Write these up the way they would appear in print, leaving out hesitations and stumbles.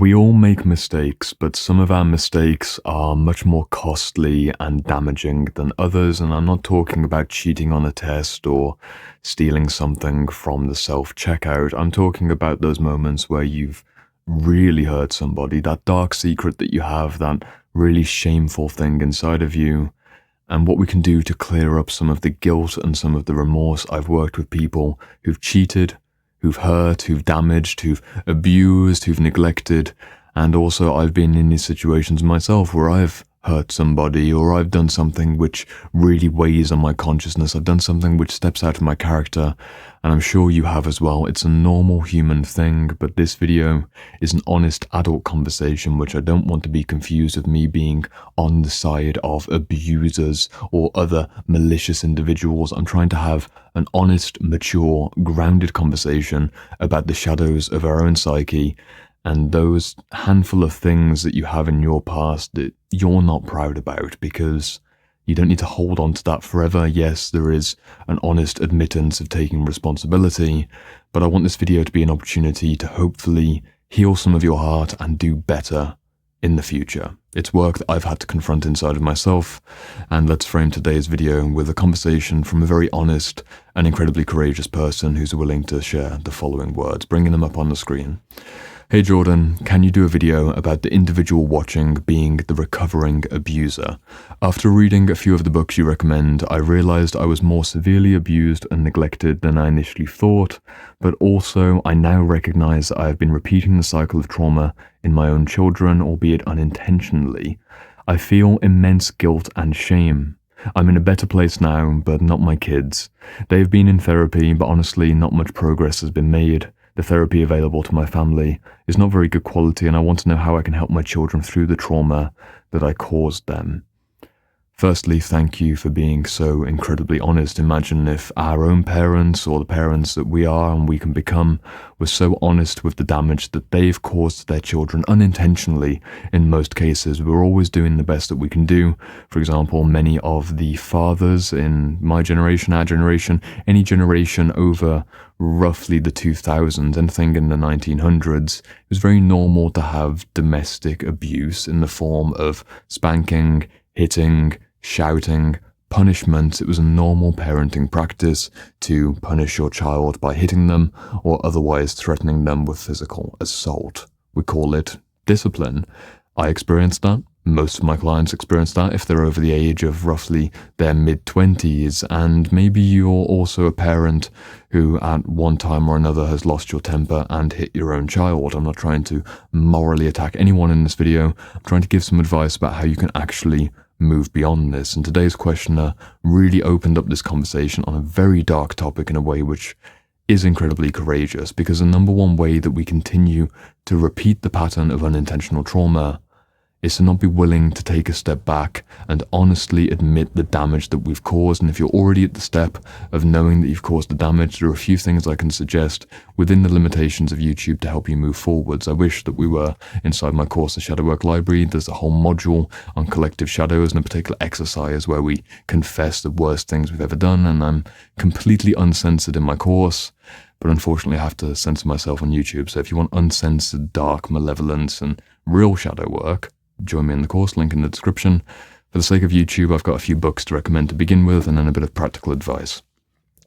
We all make mistakes, but some of our mistakes are much more costly and damaging than others. And I'm not talking about cheating on a test or stealing something from the self-checkout. I'm talking about those moments where you've really hurt somebody, that dark secret that you have, that really shameful thing inside of you, and what we can do to clear up some of the guilt and some of the remorse. I've worked with people who've cheated, who've hurt, who've damaged, who've abused, who've neglected. And also I've been in these situations myself where I've hurt somebody, or I've done something which really weighs on my consciousness. I've done something which steps out of my character, and I'm sure you have as well. It's a normal human thing, but this video is an honest adult conversation, which I don't want to be confused with me being on the side of abusers or other malicious individuals. I'm trying to have an honest, mature, grounded conversation about the shadows of our own psyche and those handful of things that you have in your past that you're not proud about, because you don't need to hold on to that forever. Yes, there is an honest admittance of taking responsibility, but I want this video to be an opportunity to hopefully heal some of your heart and do better in the future. It's work that I've had to confront inside of myself, and let's frame today's video with a conversation from a very honest and incredibly courageous person who's willing to share the following words, bringing them up on the screen. Hey Jordan, can you do a video about the individual watching being the recovering abuser? After reading a few of the books you recommend, I realized I was more severely abused and neglected than I initially thought, but also I now recognize that I have been repeating the cycle of trauma in my own children, albeit unintentionally. I feel immense guilt and shame. I'm in a better place now, but not my kids. They've been in therapy, but honestly, not much progress has been made. The therapy available to my family is not very good quality, and I want to know how I can help my children through the trauma that I caused them. Firstly, thank you for being so incredibly honest. Imagine if our own parents, or the parents that we are and we can become, were so honest with the damage that they've caused to their children unintentionally. In most cases, we're always doing the best that we can do. For example, many of the fathers in my generation, our generation, any generation over roughly the 2000s, anything in the 1900s, it was very normal to have domestic abuse in the form of spanking, hitting, shouting, punishment. It was a normal parenting practice to punish your child by hitting them or otherwise threatening them with physical assault. We call it discipline. I experienced that. Most of my clients experience that if they're over the age of roughly their mid-20s, and maybe you're also a parent who at one time or another has lost your temper and hit your own child. I'm not trying to morally attack anyone in this video. I'm trying to give some advice about how you can actually move beyond this. And today's questioner really opened up this conversation on a very dark topic in a way which is incredibly courageous, because the number one way that we continue to repeat the pattern of unintentional trauma is to not be willing to take a step back and honestly admit the damage that we've caused. And if you're already at the step of knowing that you've caused the damage, there are a few things I can suggest within the limitations of YouTube to help you move forwards. I wish that we were inside my course, the Shadow Work Library. There's a whole module on collective shadows and a particular exercise where we confess the worst things we've ever done, and I'm completely uncensored in my course. But unfortunately, I have to censor myself on YouTube. So if you want uncensored, dark malevolence and real shadow work, join me in the course, link in the description. For the sake of YouTube, I've got a few books to recommend to begin with, and then a bit of practical advice.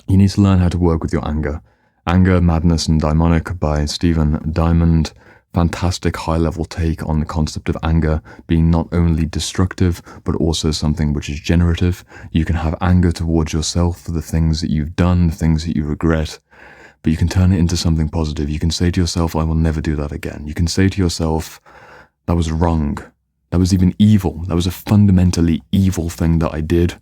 You need to learn how to work with your anger. Anger, Madness, and Daimonic by Stephen Diamond. Fantastic high-level take on the concept of anger being not only destructive, but also something which is generative. You can have anger towards yourself for the things that you've done, the things that you regret, but you can turn it into something positive. You can say to yourself, I will never do that again. You can say to yourself, that was wrong. That was even evil. That was a fundamentally evil thing that I did.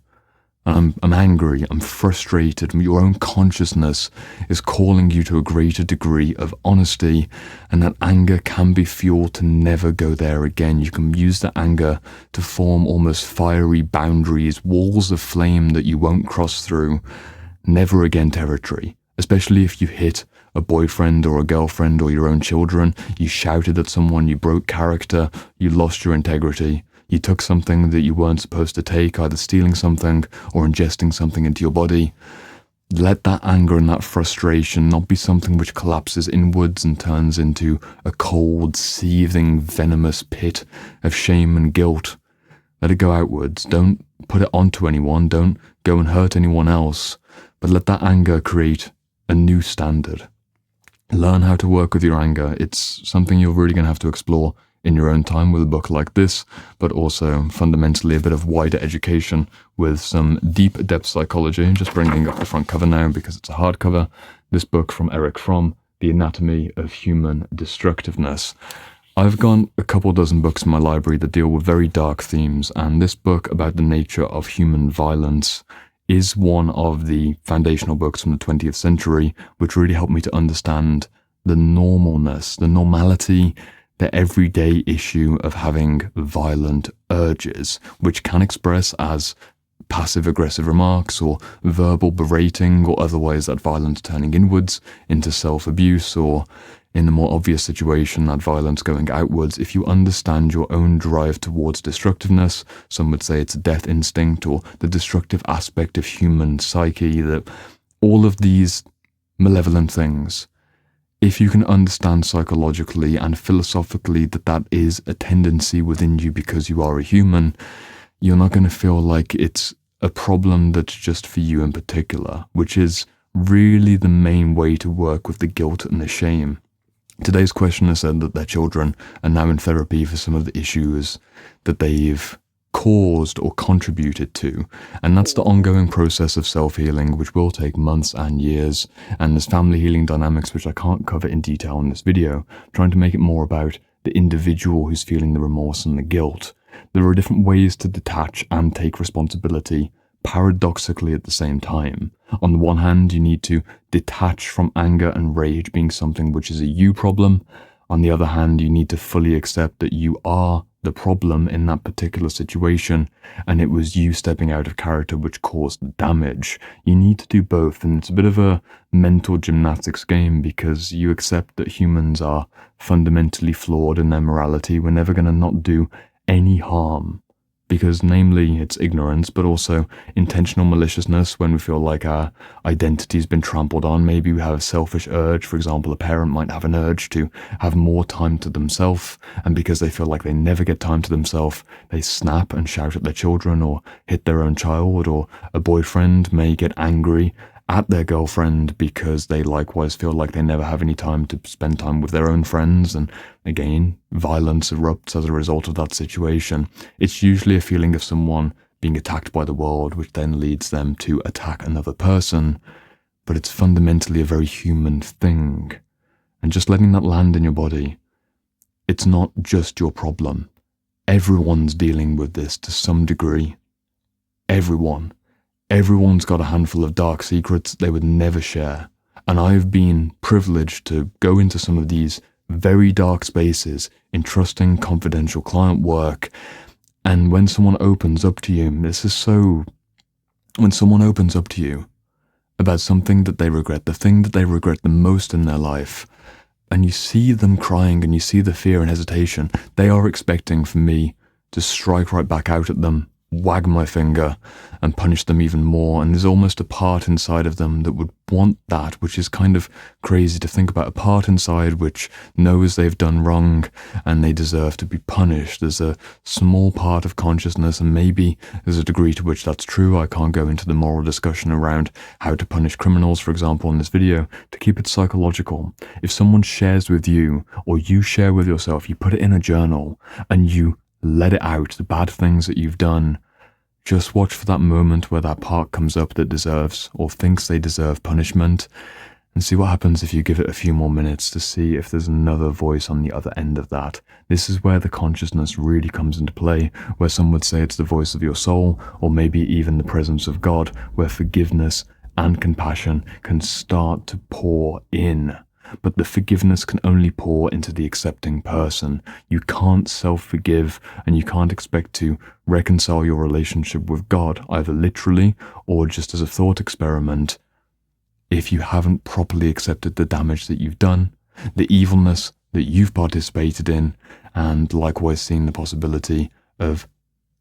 I'm angry. I'm frustrated. Your own consciousness is calling you to a greater degree of honesty, and that anger can be fuel to never go there again. You can use that anger to form almost fiery boundaries, walls of flame that you won't cross through. Never again territory, especially if you hit a boyfriend or a girlfriend or your own children. You shouted at someone, you broke character, you lost your integrity. You took something that you weren't supposed to take, either stealing something or ingesting something into your body. Let that anger and that frustration not be something which collapses inwards and turns into a cold, seething, venomous pit of shame and guilt. Let it go outwards. Don't put it onto anyone. Don't go and hurt anyone else. But let that anger create a new standard. Learn how to work with your anger. It's something you're really going to have to explore in your own time with a book like this, but also fundamentally a bit of wider education with some deep depth psychology. Just bringing up the front cover now because it's a hardcover. This book from Eric Fromm, The Anatomy of Human Destructiveness. I've got a couple dozen books in my library that deal with very dark themes, and this book about the nature of human violence is one of the foundational books from the 20th century, which really helped me to understand the normalness, the normality, the everyday issue of having violent urges, which can express as passive-aggressive remarks or verbal berating, or otherwise that violence turning inwards into self-abuse, or in the more obvious situation, that violence going outwards. If you understand your own drive towards destructiveness, some would say it's a death instinct or the destructive aspect of human psyche, that all of these malevolent things, if you can understand psychologically and philosophically that that is a tendency within you because you are a human, you're not going to feel like it's a problem that's just for you in particular, which is really the main way to work with the guilt and the shame. Today's questioner said that their children are now in therapy for some of the issues that they've caused or contributed to, and that's the ongoing process of self-healing, which will take months and years. And there's family healing dynamics, which I can't cover in detail in this video, trying to make it more about the individual who's feeling the remorse and the guilt. There are different ways to detach and take responsibility paradoxically at the same time. On the one hand, you need to detach from anger and rage being something which is a you problem. On the other hand, you need to fully accept that you are the problem in that particular situation, and it was you stepping out of character which caused the damage. You need to do both, and it's a bit of a mental gymnastics game because you accept that humans are fundamentally flawed in their morality. We're never going to not do any harm, because namely it's ignorance, but also intentional maliciousness when we feel like our identity's been trampled on. Maybe we have a selfish urge. For example, a parent might have an urge to have more time to themselves, and because they feel like they never get time to themselves, they snap and shout at their children or hit their own child. Or a boyfriend may get angry at their girlfriend because they likewise feel like they never have any time to spend time with their own friends, and again, violence erupts as a result of that situation. It's usually a feeling of someone being attacked by the world, which then leads them to attack another person, but it's fundamentally a very human thing. And just letting that land in your body, it's not just your problem. Everyone's dealing with this to some degree. Everyone. Everyone's got a handful of dark secrets they would never share. And I've been privileged to go into some of these very dark spaces in trusting confidential client work. And when someone opens up to you, when someone opens up to you about something that they regret, the thing that they regret the most in their life, and you see them crying and you see the fear and hesitation, they are expecting for me to strike right back out at them, wag my finger and punish them even more. And there's almost a part inside of them that would want that, which is kind of crazy to think about. A part inside which knows they've done wrong and they deserve to be punished. There's a small part of consciousness, and maybe there's a degree to which that's true. I can't go into the moral discussion around how to punish criminals, for example, in this video. To keep it psychological, if someone shares with you or you share with yourself, you put it in a journal and you let it out, the bad things that you've done, just watch for that moment where that part comes up that deserves or thinks they deserve punishment, and see what happens if you give it a few more minutes to see if there's another voice on the other end of that. This is where the consciousness really comes into play, where some would say it's the voice of your soul, or maybe even the presence of God, where forgiveness and compassion can start to pour in. But the forgiveness can only pour into the accepting person. You can't self-forgive, and you can't expect to reconcile your relationship with God, either literally or just as a thought experiment, if you haven't properly accepted the damage that you've done, the evilness that you've participated in, and likewise seeing the possibility of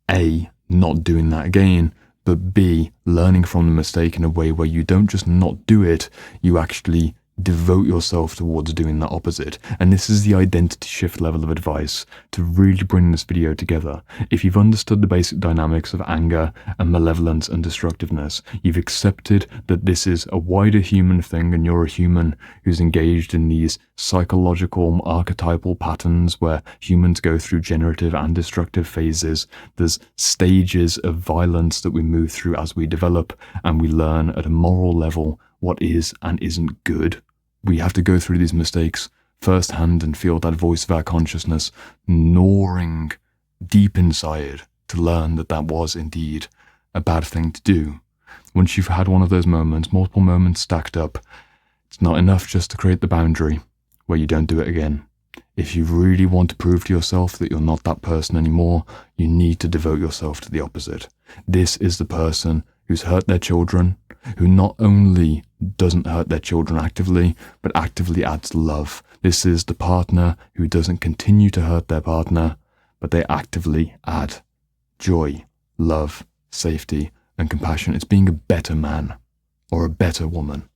A, not doing that again, but B, learning from the mistake in a way where you don't just not do it, you actually devote yourself towards doing the opposite. And this is the identity shift level of advice to really bring this video together. If you've understood the basic dynamics of anger and malevolence and destructiveness, you've accepted that this is a wider human thing and you're a human who's engaged in these psychological archetypal patterns where humans go through generative and destructive phases. There's stages of violence that we move through as we develop, and we learn at a moral level what is and isn't good. We have to go through these mistakes firsthand and feel that voice of our consciousness gnawing deep inside to learn that that was indeed a bad thing to do. Once you've had one of those moments, multiple moments stacked up, it's not enough just to create the boundary where you don't do it again. If you really want to prove to yourself that you're not that person anymore, you need to devote yourself to the opposite. This is the person who's hurt their children, who not only doesn't hurt their children actively, but actively adds love. This is the partner who doesn't continue to hurt their partner, but they actively add joy, love, safety, and compassion. It's being a better man or a better woman.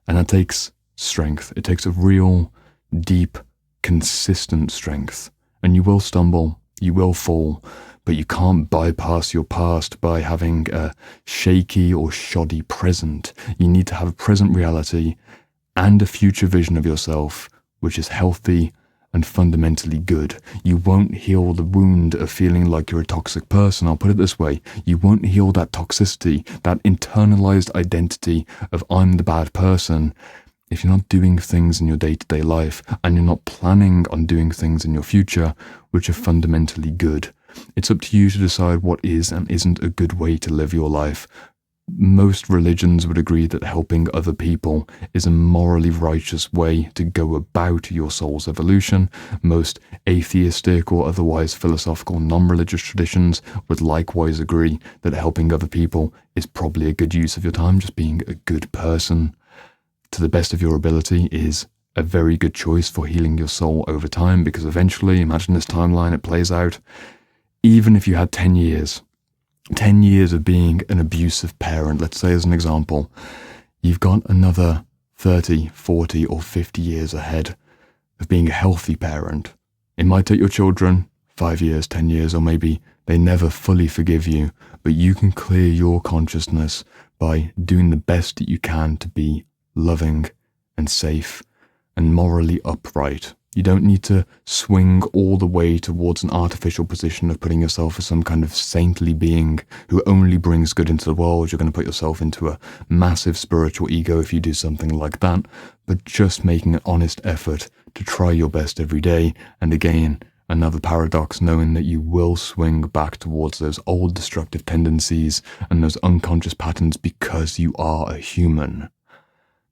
And that takes strength. It takes a real, deep, consistent strength. And you will stumble, you will fall, but you can't bypass your past by having a shaky or shoddy present. You need to have a present reality and a future vision of yourself, which is healthy and fundamentally good. You won't heal the wound of feeling like you're a toxic person. I'll put it this way. You won't heal that toxicity, that internalized identity of I'm the bad person, if you're not doing things in your day-to-day life and you're not planning on doing things in your future which are fundamentally good. It's up to you to decide what is and isn't a good way to live your life. Most religions would agree that helping other people is a morally righteous way to go about your soul's evolution. Most atheistic or otherwise philosophical non-religious traditions would likewise agree that helping other people is probably a good use of your time. Just being a good person to the best of your ability is a very good choice for healing your soul over time, because eventually, imagine this timeline, it plays out. Even if you had 10 years of being an abusive parent, let's say as an example, you've got another 30, 40 or 50 years ahead of being a healthy parent. It might take your children 5 years, 10 years, or maybe they never fully forgive you, but you can clear your consciousness by doing the best that you can to be loving and safe and morally upright. You don't need to swing all the way towards an artificial position of putting yourself as some kind of saintly being who only brings good into the world. You're going to put yourself into a massive spiritual ego if you do something like that, but just making an honest effort to try your best every day. And again, another paradox, knowing that you will swing back towards those old destructive tendencies and those unconscious patterns because you are a human.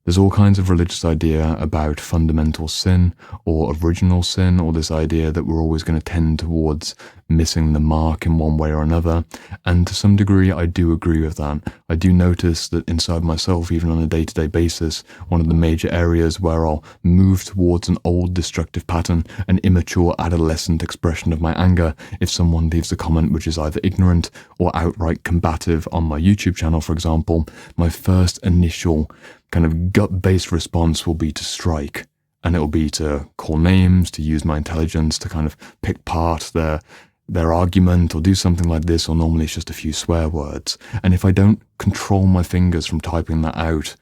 There's all kinds of religious idea about fundamental sin or original sin, or this idea that we're always going to tend towards missing the mark in one way or another. And to some degree, I do agree with that. I do notice that inside myself, even on a day-to-day basis, one of the major areas where I'll move towards an old destructive pattern, an immature adolescent expression of my anger, if someone leaves a comment which is either ignorant or outright combative on my YouTube channel, for example, my first initial kind of gut-based response will be to strike, and it will be to call names, to use my intelligence to kind of pick apart their argument or do something like this, or normally it's just a few swear words. And if I don't control my fingers from typing that out,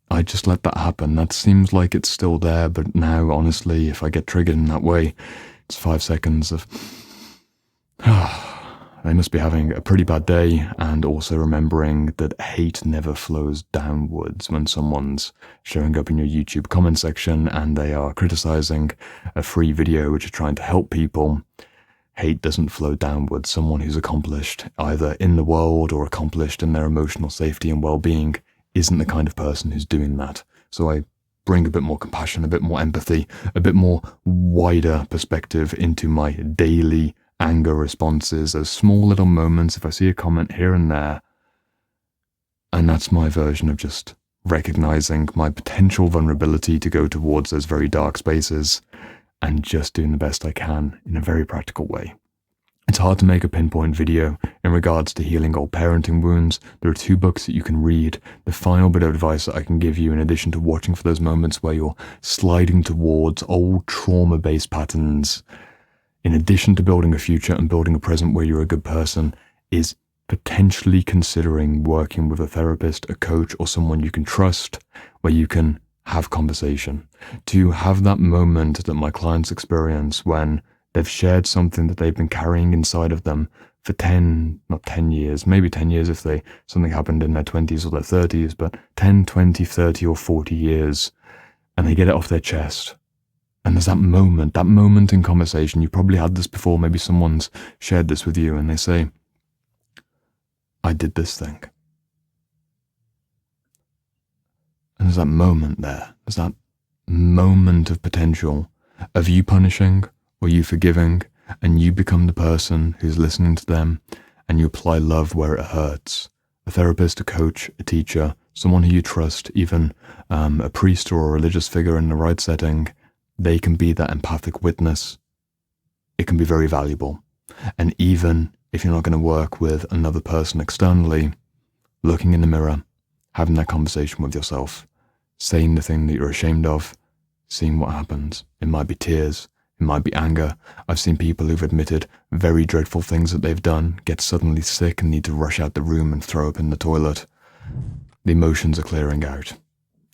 I just let that happen. That seems like it's still there, but now, honestly, if I get triggered in that way, it's 5 seconds of they must be having a pretty bad day, and also remembering that hate never flows downwards. When someone's showing up in your YouTube comment section and they are criticizing a free video which is trying to help people, hate doesn't flow downwards. Someone who's accomplished either in the world or accomplished in their emotional safety and well-being isn't the kind of person who's doing that. So I bring a bit more compassion, a bit more empathy, a bit more wider perspective into my daily anger responses, those small little moments, if I see a comment here and there. And that's my version of just recognizing my potential vulnerability to go towards those very dark spaces and just doing the best I can in a very practical way. It's hard to make a pinpoint video in regards to healing old parenting wounds. There are 2 books that you can read. The final bit of advice that I can give you, in addition to watching for those moments where you're sliding towards old trauma-based patterns, in addition to building a future and building a present where you're a good person, is potentially considering working with a therapist, a coach, or someone you can trust, where you can have conversation. To have that moment that my clients experience when they've shared something that they've been carrying inside of them for not 10 years, maybe 10 years if something happened in their 20s or their 30s, but 10, 20, 30 or 40 years, and they get it off their chest. And there's that moment in conversation. You probably had this before, maybe someone's shared this with you, and they say, I did this thing. And there's that moment there. There's that moment of potential of you punishing or you forgiving, and you become the person who's listening to them, and you apply love where it hurts. A therapist, a coach, a teacher, someone who you trust, even a priest or a religious figure in the right setting, they can be that empathic witness. It can be very valuable. And even if you're not going to work with another person externally, looking in the mirror, having that conversation with yourself, saying the thing that you're ashamed of, seeing what happens. It might be tears, it might be anger. I've seen people who've admitted very dreadful things that they've done, get suddenly sick and need to rush out the room and throw up in the toilet. The emotions are clearing out.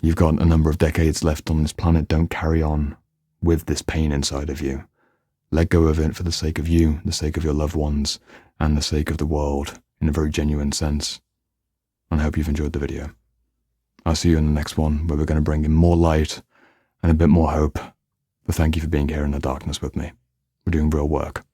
You've got a number of decades left on this planet. Don't carry on with this pain inside of you. Let go of it for the sake of you, the sake of your loved ones, and the sake of the world, in a very genuine sense. And I hope you've enjoyed the video. I'll see you in the next one, where we're going to bring in more light and a bit more hope. But thank you for being here in the darkness with me. We're doing real work.